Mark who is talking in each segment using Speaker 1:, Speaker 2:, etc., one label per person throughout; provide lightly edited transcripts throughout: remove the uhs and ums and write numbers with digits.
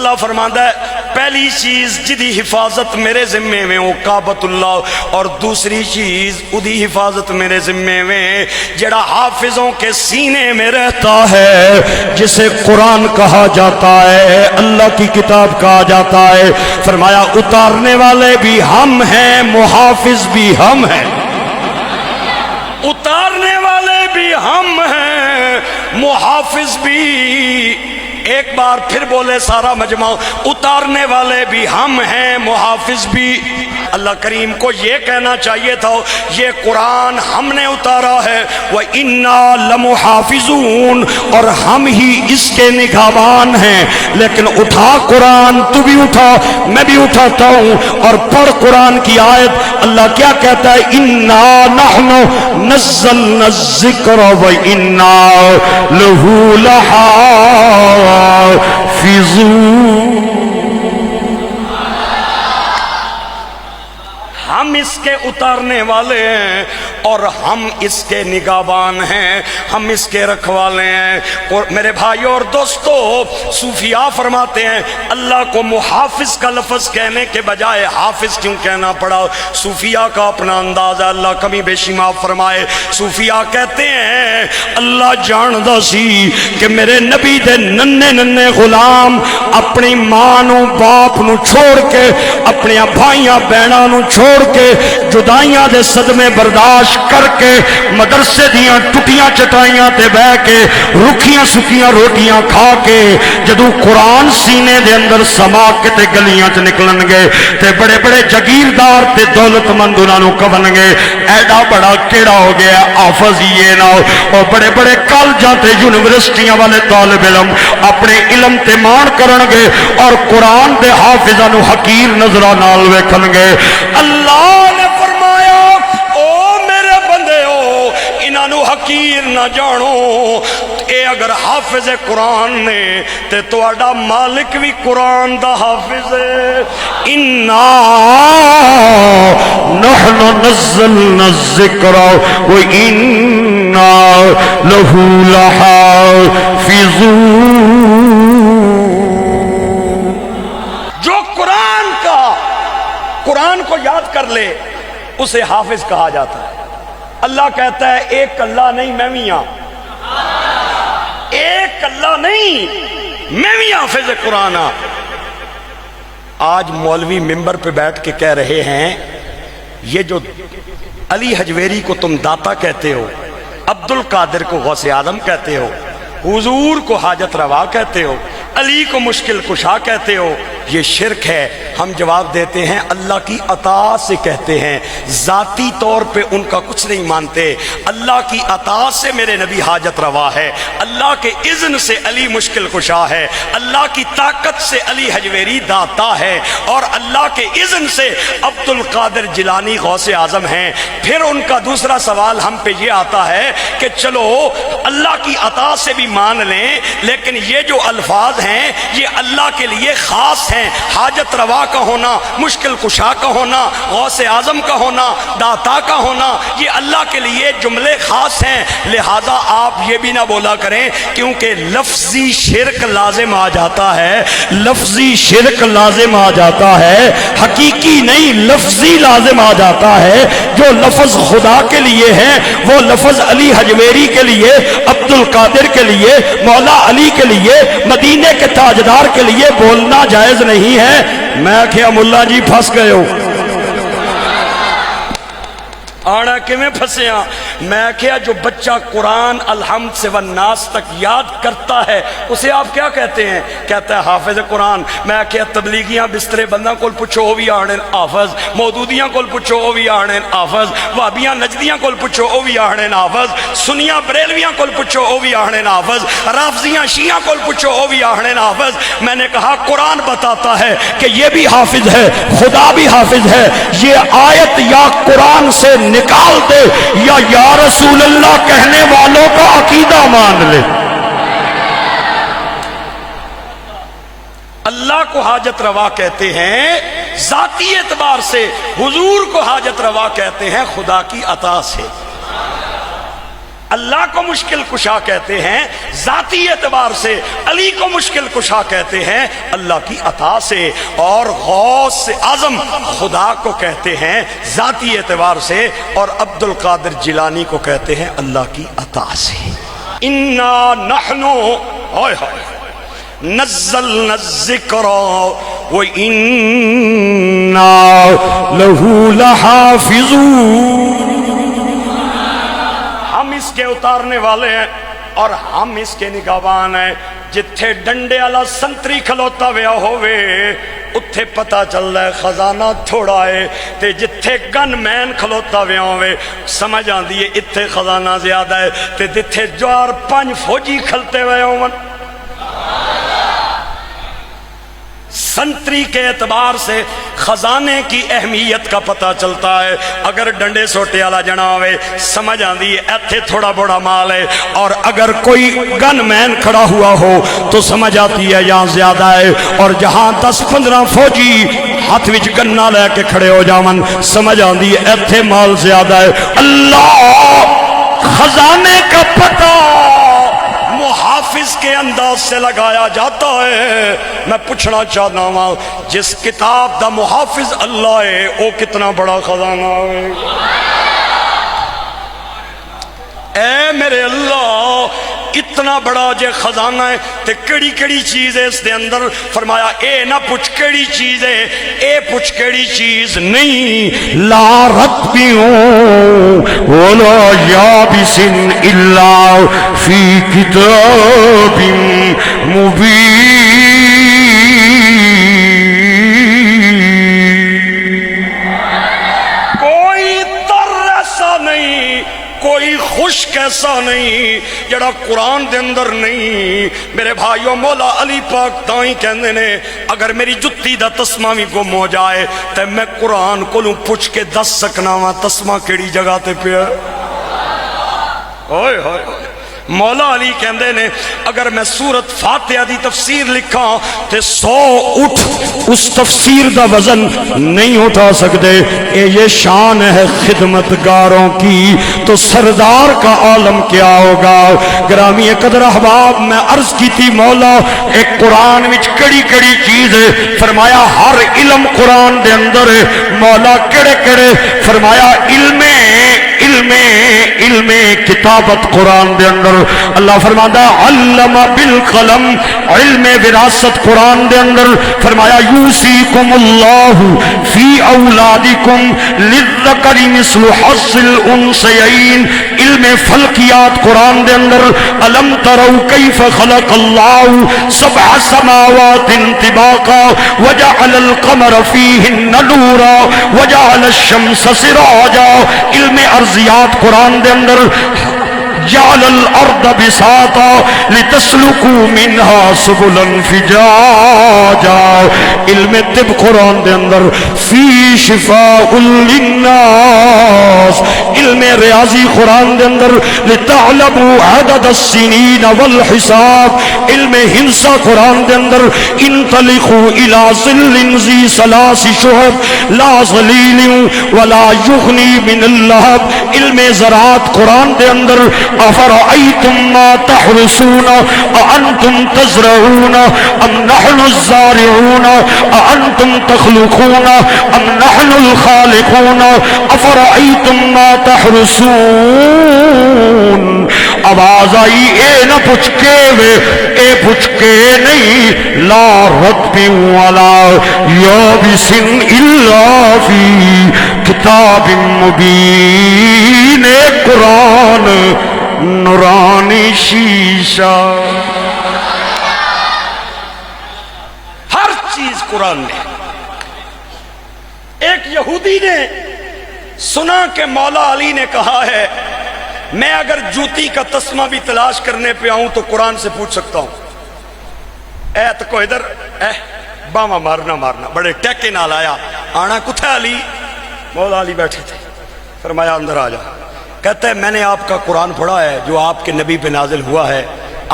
Speaker 1: اللہ فرماندا ہے پہلی چیز جدی حفاظت میرے ذمے میں او کعبۃ اللہ، اور دوسری چیز ادی حفاظت میرے ذمے میں جڑا حافظوں کے سینے میں رہتا ہے، جسے قرآن کہا جاتا ہے، اللہ کی کتاب کہا جاتا ہے۔ فرمایا اتارنے والے بھی ہم ہیں، محافظ بھی ہم ہیں۔ اتارنے والے بھی ہم ہیں، محافظ بھی۔ ایک بار پھر بولے سارا مجمع، اتارنے والے بھی ہم ہیں، محافظ بھی۔ اللہ کریم کو یہ کہنا چاہیے تھا یہ قرآن ہم نے اتارا ہے، وَإِنَّا لَمُحَافِظُونَ، اور ہم ہی اس کے نگہبان ہیں۔ لیکن اٹھا قرآن، تو بھی اٹھا، میں بھی اٹھاتا ہوں، اور پڑھ قرآن کی آیت۔ اللہ کیا کہتا ہے؟ إِنَّا نَحْنُ نَزَّلْنَا الذِّكْرَ وَإِنَّا لَهُ لَحَافِظُونَ۔ ہم اس کے اتارنے والے ہیں اور ہم اس کے نگہبان ہیں، ہم اس کے رکھوالے ہیں۔ اور میرے بھائیوں اور دوستو، صوفیاء فرماتے ہیں اللہ کو محافظ کا لفظ کہنے کے بجائے حافظ کیوں کہنا پڑا؟ صوفیاء کا اپنا انداز ہے، اللہ کمی بیشی معاف فرمائے۔ صوفیاء کہتے ہیں اللہ جاندا سی کہ میرے نبی دے ننے ننے غلام اپنی ماں نو باپ نو چھوڑ کے، اپنی بھائیاں بہناں نو چھوڑ کے، جدائیاں دے صدمے برداشت کر کے، مدرسے دیاں ٹوٹیاں چٹائیاں تے بہ کے، رکھیاں سکیاں روٹیاں کھا کے، جدو قرآن سینے دے اندر سما کے تے گلیاں چ نکلن گے تے بڑے بڑے جگیردار تے دولت مند انہاں نو کون گے ایڈا بڑا کیڑا ہو گیا حافظ یہ نہ ہو۔ اور بڑے بڑے کالجاں تے یونیورسٹیاں والے طالب علم اپنے علم تے مان کرن گے اور قرآن دے حافظاں نو حقیر نظراں نال ویکھن گے۔ اللہ نے فرمایا او میرے بندے ہو انہاں نو حقیر نہ جانو، اے اگر حافظ قرآن نے تے تواڈا مالک بھی قرآن دا حافظ ہے۔ انا نحن نزلنا الذکر وانا لہ لحافظون۔ جو قرآن کو یاد کر لے اسے حافظ کہا جاتا ہے۔ اللہ کہتا ہے ایک اللہ نہیں میں بھی ہاں، ایک اللہ نہیں میں بھی حافظ قرآن ہاں۔ آج مولوی ممبر پہ بیٹھ کے کہہ رہے ہیں یہ جو علی حجویری کو تم داتا کہتے ہو، عبد القادر کو غوث اعظم کہتے ہو، حضور کو حاجت روا کہتے ہو، علی کو مشکل کشا کہتے ہو، یہ شرک ہے۔ ہم جواب دیتے ہیں اللہ کی عطا سے کہتے ہیں، ذاتی طور پہ ان کا کچھ نہیں مانتے۔ اللہ کی عطا سے میرے نبی حاجت روا ہے، اللہ کے اذن سے علی مشکل کشا ہے، اللہ کی طاقت سے علی حجویری داتا ہے، اور اللہ کے اذن سے عبد القادر جیلانی غوث اعظم ہیں۔ پھر ان کا دوسرا سوال ہم پہ یہ آتا ہے کہ چلو اللہ کی عطا سے بھی مان لیں، لیکن یہ جو الفاظ ہیں یہ اللہ کے لیے خاص ہیں، حاجت روا کا ہونا، مشکل کشا کا ہونا، غوث اعظم کا ہونا، داتا کا ہونا، یہ اللہ کے لیے جملے خاص ہیں۔ لہذا آپ یہ بھی نہ بولا کریں کیونکہ لفظی شرک لازم آ جاتا ہے، لفظی شرک لازم آ جاتا ہے، حقیقی نہیں لفظی لازم آ جاتا ہے۔ جو لفظ خدا کے لیے ہے وہ لفظ علی حجویری کے لیے، عبد القادر کے لیے، مولا علی کے لیے، مدینے کے تاجدار کے لیے بولنا جائز نہیں ہے۔ میں کیا ملا جی پھنس گئے ہو؟ آنا کہ میں پھنسیا؟ میں کیا جو بچہ قرآن الحمد سے والناس تک یاد کرتا ہے اسے آپ کیا کہتے ہیں؟ کہتا ہے حافظ قرآن۔ میں کیا تبلیغیاں بسترے بندہ کول پوچھو وہ بھی آنے حافظ، مودودیاں کول پوچھو وہ بھی آنے حافظ، وہابیاں نجدیاں کول پوچھو وہ بھی آنے حافظ، سنیاں بریلویاں کول پوچھو وہ بھی آنے حافظ، رافضیاں شیعہ کول پوچھو وہ بھی آنے حافظ۔ میں نے کہا قرآن بتاتا ہے کہ یہ بھی حافظ ہے، خدا بھی حافظ ہے۔ یہ آیت یا قرآن سے نکال دے یا رسول اللہ کہنے والوں کا عقیدہ مان لے۔ اللہ کو حاجت روا کہتے ہیں ذاتی اعتبار سے، حضور کو حاجت روا کہتے ہیں خدا کی عطا سے۔ اللہ کو مشکل کشا کہتے ہیں ذاتی اعتبار سے، علی کو مشکل کشا کہتے ہیں اللہ کی عطا سے، اور غوث اعظم خدا کو کہتے ہیں ذاتی اعتبار سے، اور عبد القادر جیلانی کو کہتے ہیں اللہ کی عطا سے۔ انا نحن ہائے ہائے نزلنا الذکر وَإِنَّا لَهُ لَحَافِظُونَ، ہم اس کے اتارنے والے ہیں اور ہم اس کے نگہبان ہیں۔ جتھے ڈنڈے والا سنتری کھلوتا ویا ہووے اتھے پتہ چل رہا ہے خزانہ تھوڑا ہے، تے جتھے گن مین کھلوتا ویا ہووے سمجھ آندی ہے اتھے خزانہ زیادہ ہے، تے جتھے جوار پنج فوجی کھلتے ہوئے ہون۔ سنتری کے اعتبار سے خزانے کی اہمیت کا پتہ چلتا ہے۔ اگر ڈنڈے سوٹے والا جنا ہوئے سمجھ آندی ہے ایتھے تھوڑا بڑا مال ہے، اور اگر کوئی گن مین کھڑا ہوا ہو تو سمجھ آتی ہے یہاں زیادہ ہے، اور جہاں 10-15 فوجی ہاتھ وچ گنا لے کے کھڑے ہو جاون سمجھ آندی ہے ایتھے مال زیادہ ہے۔ اللہ خزانے کا پتہ محافظ کے انداز سے لگایا جاتا ہے۔ میں پوچھنا چاہتا ہوں جس کتاب دا محافظ اللہ ہے وہ کتنا بڑا خزانہ ہے۔ اے میرے اللہ اتنا بڑا جے خزانہ ہے تے کیڑی کیڑی چیز ہے اس دے اندر؟ فرمایا اے نہ پوچھ کیڑی چیز ہے، اے پوچھ کیڑی چیز نہیں، لا رتبیوں ولا یابس الا فی کتاب مبین۔ کوئی تر ایسا نہیں، کوئی خشک ایسا نہیں جڑا قرآن دے اندر نہیں۔ میرے بھائیو مولا علی پاک تائیں کہندے نے اگر میری جتی دا تسمہ بھی گم ہو جائے تے میں قرآن کو لوں پوچھ کے دس سکنا وا تسمہ کیڑی جگہ تے پیا۔ اوئے ہوئے ہوئے مولا علی کہندے نے اگر میں سورت فاتحہ دی تفسیر لکھا تے 100 اٹھ اس تفسیر دا وزن نہیں اٹھا سکتے۔ یہ شان ہے خدمتگاروں کی تو سردار کا عالم کیا ہوگا۔ گرامی قدر احباب میں عرض کی تھی مولا ایک قرآن وچ کڑی کڑی چیز ہے، فرمایا ہر علم قرآن دے اندر ہے۔ مولا کڑے کڑے فرمایا علم کتابت قرآن دے اندر اللہ فرماتا علم بالقلم، علم وراثت قرآن دے اندر فرمایا یوصیکم اللہ فی اولادکم للذکر مثل حظ الانثیین، علم فلکیات قرآن دے اندر الم تروا کیف خلق اللہ سبع سماوات طباقا وجعل القمر فیہن نورا وجعل الشمس سراجا، علم ارضیات قرآن دے اندر جعل الارض بساطا لتسلکوا منها سبلا فجاجا، علم طب قرآن دے اندر فی شفاء للناس، علم ریاضی قرآن دے اندر لتعلموا عدد السنین والحساب، علم ہنسا قرآن دے اندر انطلقوا الى ظل ذی ثلاث شعب لا ظلیل ولا یغنی من اللہب، علم زراعت قرآن دے اندر افرأیتم ما تحرسون اانتم تزرعون ام نحن الزارعون اانتم تخلقون ام نحن الخالقون افرأیتم ما تحرسون۔ آواز آئی اے نہ پوچھ کے وے، اے پوچھ کے نہیں، لا رتب ولا یابس الا فی کتاب مبین، قرآن نورانی شیشہ، ہر چیز قرآن میں۔ ایک یہودی نے سنا کہ مولا علی نے کہا ہے میں اگر جوتی کا تسمہ بھی تلاش کرنے پہ آؤں تو قرآن سے پوچھ سکتا ہوں۔ اے تو کو ادھر اے باما مارنا بڑے ٹیکے نال آیا، آنا کتھا علی؟ مولا علی بیٹھے تھے، فرمایا اندر آ جا۔ کہتا ہے میں نے آپ کا قرآن پڑھا ہے جو آپ کے نبی پہ نازل ہوا ہے،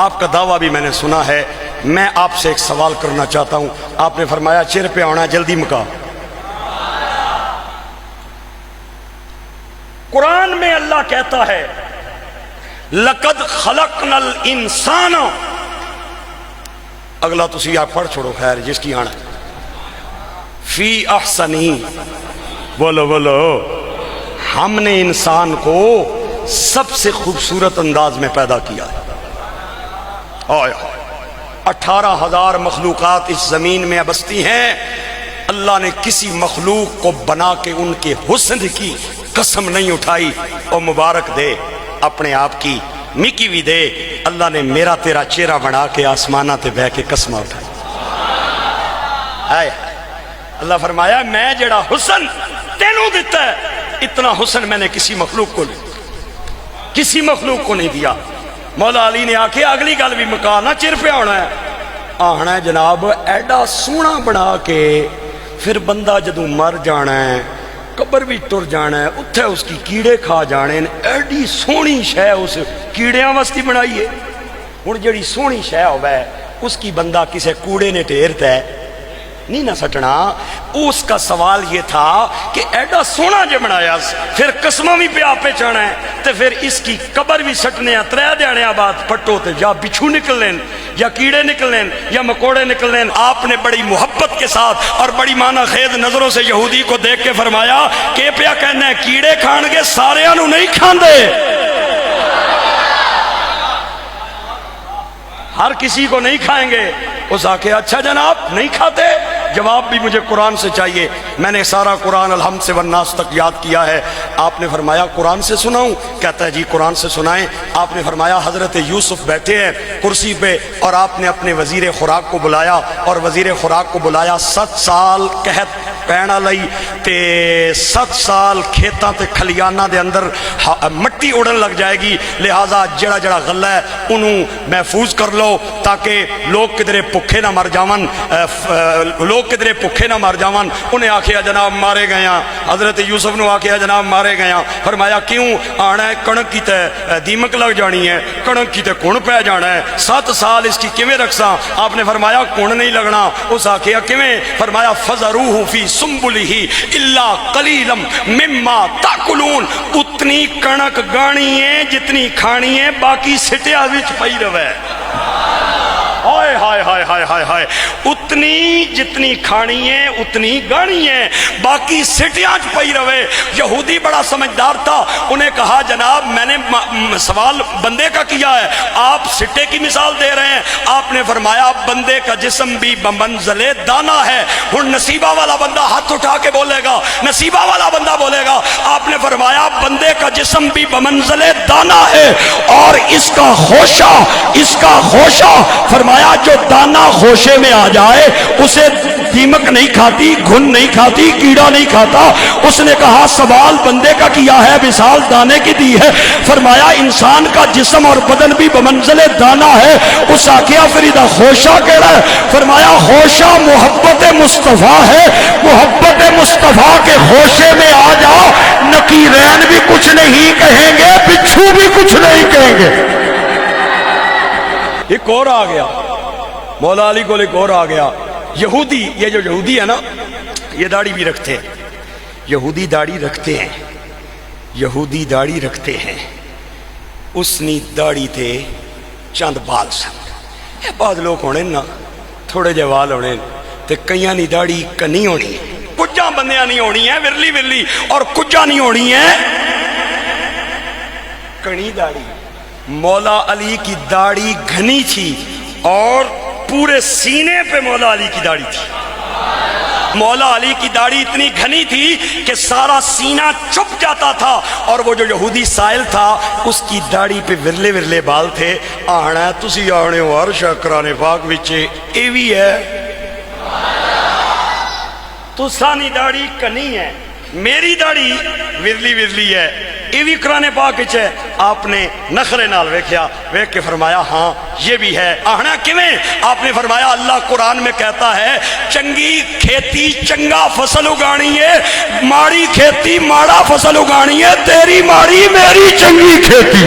Speaker 1: آپ کا دعویٰ بھی میں نے سنا ہے، میں آپ سے ایک سوال کرنا چاہتا ہوں۔ آپ نے فرمایا چیر پہ آنا، جلدی مکا۔ قرآن میں اللہ کہتا ہے لقد خلقنا الانسان، اگلا تسی آپ پڑھ چھوڑو خیر جس کی آنا فی احسنی، بولو بولو، ہم نے انسان کو سب سے خوبصورت انداز میں پیدا کیا ہے۔ 18,000 مخلوقات اس زمین میں بستی ہیں، اللہ نے کسی مخلوق کو بنا کے ان کے حسن کی قسم نہیں اٹھائی۔ اور مبارک دے اپنے آپ کی مکی بھی دے، اللہ نے میرا تیرا چہرہ بنا کے آسمانہ تے بہ کے قسم اٹھائی۔ اللہ فرمایا میں جڑا حسن تینوں دیتا ہے، اتنا حسن میں نے کسی مخلوق کو نہیں دیا۔ مولا علی نے آکھے اگلی گل بھی مکانا چر پہ آنا ہے جناب، ایڈا سونا بنا کے پھر بندہ جدوں مر جانا ہے، قبر بھی ٹر جانا ہے، اتھے اس کی کیڑے کھا جانے، ایڈی سونی شے اس کیڑیاں واسطی بنائی ہے۔ ہن جڑی سونی شے ہوے اس کی بندہ کسے کوڑے نے ٹھیرتا ہے نہیں نہ سٹنا۔ اس کا سوال یہ تھا کہ ایڈا سونا جو بنایا پھر قسمہ بھی پہ آپ پہ چانا ہے تو پھر اس کی قبر بھی سٹنے ہیں، 3 دیانے بعد پٹو تے یا بچھو نکل لین یا کیڑے نکل لین یا مکوڑے نکل لین۔ آپ نے بڑی محبت کے ساتھ اور بڑی معنی خیز نظروں سے یہودی کو دیکھ کے فرمایا کہ پیا کہنا ہے کیڑے کھان گے سارے انہوں نہیں کھان دے، ہر کسی کو نہیں کھائیں گے۔ اس آکے اچھا جناب نہیں کھاتے، جواب بھی مجھے قرآن سے چاہیے۔ میں نے سارا قرآن الحمد سے والناس تک یاد کیا ہے۔ آپ نے فرمایا قرآن سے سناؤں؟ کہتا ہے جی قرآن سے سنائیں۔ آپ نے فرمایا حضرت یوسف بیٹھے ہیں کرسی پہ اور آپ نے اپنے وزیر خوراک کو بلایا، اور وزیر خوراک کو بلایا 7 سال قحط پینا لئی تے 7 سال کھیتاں تے کھلیاناں دے اندر مٹی اڑن لگ جائے گی، لہٰذا جڑا جڑا غلہ ہے انہوں محفوظ کر لو تاکہ لوگ کدھرے بھکھے نہ مر جاون، انہیں آکھیا جناب مارے گیا۔ حضرت یوسف نے آکھیا جناب مارے گیا۔ فرمایا کیوں؟ آنا ہے کنک کی تے دیمک لگ جانی ہے، کنک کی تے کون پہ جانا ہے، 7 سال اس کی کیویں رکھساں؟ آپ نے فرمایا کون نہیں لگنا۔ اس آکھیا کیویں؟ فرمایا فذروہ فی سنبلہ الا قلیلا مما تاکلون، اتنی کنک گانی ہے جتنی کھانی ہے، باقی سٹیا وچ پئی رہے۔ ہائے ہائے ہائے ہائے ہائے ہائے، اتنی جتنی کھانی ہے اتنی گانی ہے، باقی سٹیاں پئی رہے۔ یہودی بڑا سمجھدار تھا، انہیں کہا جناب میں نے سوال بندے کا کیا ہے، آپ سٹے کی مثال دے رہے ہیں۔ آپ نے فرمایا بندے کا جسم بھی بمنزل دانا ہے۔ ہن نصیبہ والا بندہ ہاتھ اٹھا کے بولے گا، نصیبہ والا بندہ بولے گا۔ آپ نے فرمایا بندے کا جسم بھی بمنزل دانا ہے اور اس کا خوشہ فرمایا جو دانا خوشے میں آ جائے اسے دیمک نہیں کھاتی، گھن نہیں کھاتی، کیڑا نہیں کھاتا۔ اس نے کہا سوال بندے کا کیا ہے، مثال دانے کی دی ہے۔ فرمایا انسان کا جسم اور بدن بھی بمنزل دانا ہے۔ اس آکھیا فریدہ خوشہ کہڑا ہے؟ فرمایا خوشہ محبت مصطفیٰ ہے، محبت مصطفیٰ کے خوشے میں آ جاؤ، نکیرین بھی کچھ نہیں کہیں گے، بچھو بھی کچھ نہیں کہیں گے۔ ایک اور آ گیا مولا علی کو، ایک اور آ گیا یہودی۔ یہ جو یہودی ہے نا یہ داڑھی بھی رکھتے ہیں، یہودی داڑھی رکھتے ہیں۔ اس نی داڑھی تے چند بال سن، بعض لوگ ہونے نا تھوڑے جے وال ہونے تے کئیاں نی داڑھی کنی ہونی ہے، کچھاں بندیاں نہیں ہونی ہے ورلی اور کچھاں نہیں ہونی ہے کنی داڑھی۔ مولا علی کی داڑھی گھنی تھی اور پورے سینے پہ مولا علی کی داڑھی تھی۔ مولا علی کی داڑھی اتنی گھنی تھی کہ سارا سینہ چھپ جاتا تھا، اور وہ جو یہودی سائل تھا اس کی داڑھی پہ ورلے بال تھے۔ آنا تسی آنے ہو عرش قرآن پاک وچے اے وی ہے، تو سانی داڑھی کنی ہے، میری داڑھی ورلی ہے، یہ بھی قرآن پاک وچ ہے۔ آپ نے نخرے نال ویکھ کے فرمایا ہاں یہ بھی ہے۔ آہنا کیویں؟ آپ نے فرمایا اللہ قرآن میں کہتا ہے چنگی کھیتی چنگا فصل اگانی ہے، ماڑی کھیتی ماڑا فصل اگانی ہے، تیری ماڑی میری چنگی کھیتی۔